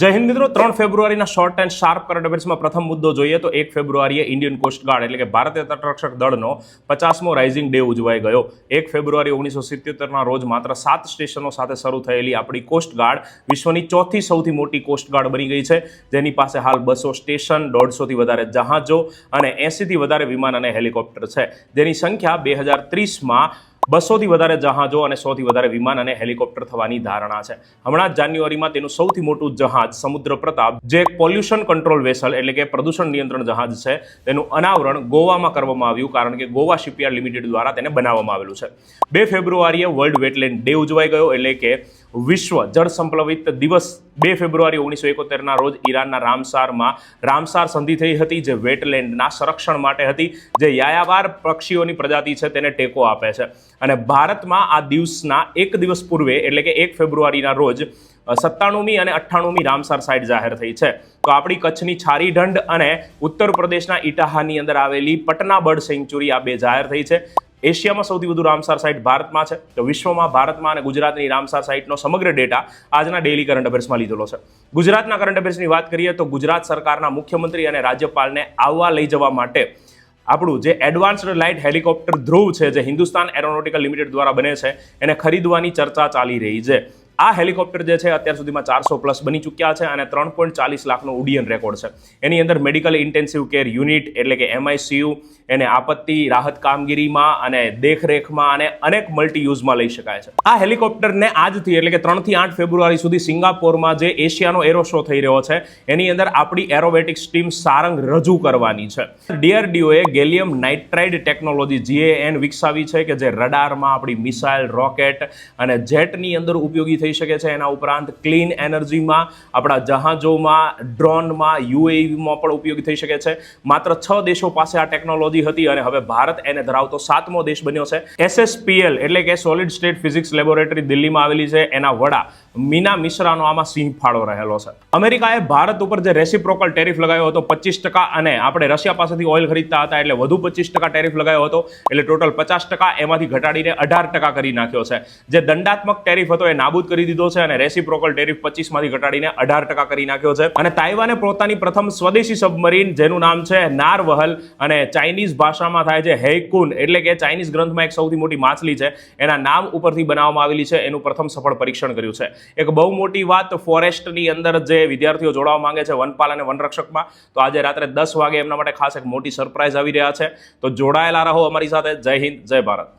જય હિન્દ મિત્રો, 3 ફેબ્રુઆરીના short and sharp current અફેર્સમાં પ્રથમ મુદ્દો જોઈએ તો 1 ફેબ્રુઆરીએ ઇન્ડિયન કોસ્ટ ગાર્ડ એટલે કે ભારતીય તટરક્ષક દળનો 50મો રાઇઝિંગ ડે ઉજવાઈ ગયો। 1 ફેબ્રુઆરી 1977ના રોજ માત્ર 7 સ્ટેશનો સાથે શરૂ થયેલી આપણી કોસ્ટ ગાર્ડ વિશ્વની ચોથી સૌથી મોટી કોસ્ટ ગાર્ડ બની ગઈ છે, જેની પાસે હાલ 200 સ્ટેશન, 150થી વધારે જહાજો અને 80થી વધારે વિમાન અને હેલિકોપ્ટર છે, જેની સંખ્યા 2030માં 200થી વધારે જહાજો અને 100થી વધારે વિમાન અને હેલિકોપ્ટર થવાની ધારણા છે। હમણાં જ જાન્યુઆરીમાં તેનું સૌથી મોટું જહાજ સમુદ્ર પ્રતાપ, જે એક પોલ્યુશન કંટ્રોલ વેસલ એટલે કે પ્રદૂષણ નિયંત્રણ જહાજ છે, તેનું અનાવરણ ગોવામાં કરવામાં આવ્યું, કારણ કે ગોવા શિપયાર્ડ લિમિટેડ દ્વારા તેને બનાવવામાં આવેલું છે। 2 ફેબ્રુઆરીએ વર્લ્ડ વેટલેન્ડ ડે ઉજવાઈ ગયો, એટલે કે વિશ્વ જળ સંપ્લવિત દિવસ 2 ફેબ્રુઆરી 1971ના રોજ ઈરાનના રામસારમાં રામસાર સંધિ થઈ હતી, જે વેટલેન્ડના સંરક્ષણ માટે હતી, જે યાયાવાર પક્ષીઓની પ્રજાતિ છે તેને ટેકો આપે છે। અને ભારતમાં આ દિવસના એક દિવસ પૂર્વે એટલે કે 1 ફેબ્રુઆરીના રોજ 97મી અને 98મી રામસાર સાઇટ જાહેર થઈ છે। તો આપણી કચ્છની છારીઢંઢ અને ઉત્તર પ્રદેશના ઇટાહાની અંદર આવેલી પટના બર્ડ સેન્ચ્યુરી આ બે જાહેર થઈ છે। એશિયામાં સૌથી વધુ રામસાર સાઇટ ભારતમાં છે, તો વિશ્વમાં ભારતમાં અને ગુજરાતની રામસાર સાઇટનો સમગ્ર ડેટા આજના ડેઇલી કરંટ અફેર્સમાં લીધેલો છે। ગુજરાતના કરંટ અફેર્સની વાત કરીએ તો ગુજરાત સરકારના મુખ્યમંત્રી અને રાજ્યપાલને આવવા લઈ જવા માટે આપણું જે એડવાન્સ્ડ લાઇટ હેલિકોપ્ટર ધ્રુવ છે, જે હિન્દુસ્તાન એરોનોટિકલ લિમિટેડ દ્વારા બને છે, એને ખરીદવાની ચર્ચા ચાલી રહી છે। આ હેલિકોપ્ટર જે છે અત્યાર સુધીમાં 400+ બની ચૂક્યા છે અને 3.40 લાખનો ઉડ્ડયન રેકોર્ડ છે। એની અંદર મેડિકલ ઇન્ટેન્સિવ કેર યુનિટ એટલે કે MICU, એને આપત્તિ રાહત કામગીરીમાં અને દેખરેખમાં અને અનેક મલ્ટી યુઝમાં લઈ શકાય છે। આ હેલિકોપ્ટરને આજથી એટલે કે 3 થી 8 ફેબ્રુઆરી સુધી સિંગાપોરમાં જે એશિયાનો એરો શો થઈ રહ્યો છે, એની અંદર આપણી એરોબેટિક્સ ટીમ સારંગ રજૂ કરવાની છે। DRDOએ ગેલિયમ નાઇટ્રાઇડ ટેકનોલોજી GAN વિકસાવી છે, કે જે રડારમાં આપણી મિસાઇલ, રોકેટ અને જેટની અંદર ઉપયોગી થઈ શકે છે। એના ઉપરાંત ક્લીન એનર્જીમાં, આપણા જહાજોમાં, ડ્રોનમાં, UAVમાં પણ ઉપયોગી થઈ શકે છે। માત્ર 6 દેશો પાસે આ ટેકનોલોજી હતી અને હવે ભારત એને ધરાવતો 7મો દેશ બન્યો છે। SSPL એટલે કે સોલિડ સ્ટેટ ફિઝિક્સ લેબોરેટરી દિલ્હીમાં આવેલી છે, એના વડા મીના મિશ્રાનો આમાં સિંહ ફાળો રહેલો છે। અમેરિકાએ ભારત ઉપર જે રેસિપ્રોકલ ટેરિફ લગાવ્યો હતો 25%, અને આપણે રશિયા પાસેથી ઓઇલ ખરીદતા હતા એટલે વધુ 25% ટેરિફ લગાવ્યો હતો, એટલે ટોટલ 50%, એમાંથી ઘટાડીને 18% કરી નાખ્યો છે। જે દંડાત્મક ટેરિફ હતો એ નાબૂદ કરી દીધો છે અને રેસિપ્રોકલ ટેરિફ 25માંથી ઘટાડીને 18% કરી નાખ્યો છે। અને તાઇવાને પોતાની પ્રથમ સ્વદેશી સબમરીન, જેનું નામ છે નારવહલ અને ચાઇનીઝ ભાષામાં થાય છે હેઇકુન, એટલે કે ચાઇનીઝ ગ્રંથમાં એક સૌથી મોટી માછલી છે, એના નામ ઉપરથી બનાવવામાં આવેલી છે, એનું પ્રથમ સફળ પરીક્ષણ કર્યું છે। એક બહુ મોટી વાત, ફોરેસ્ટની અંદર જે વિદ્યાર્થીઓ જોડાવા માંગે છે વનપાલ અને વનરક્ષકમાં, તો આજે રાત્રે 10 વાગે એમના માટે ખાસ એક મોટી સરપ્રાઇઝ આવી રહ્યા છે, તો જોડાયેલા રહો અમારી સાથે। જય હિન્દ, જય ભારત।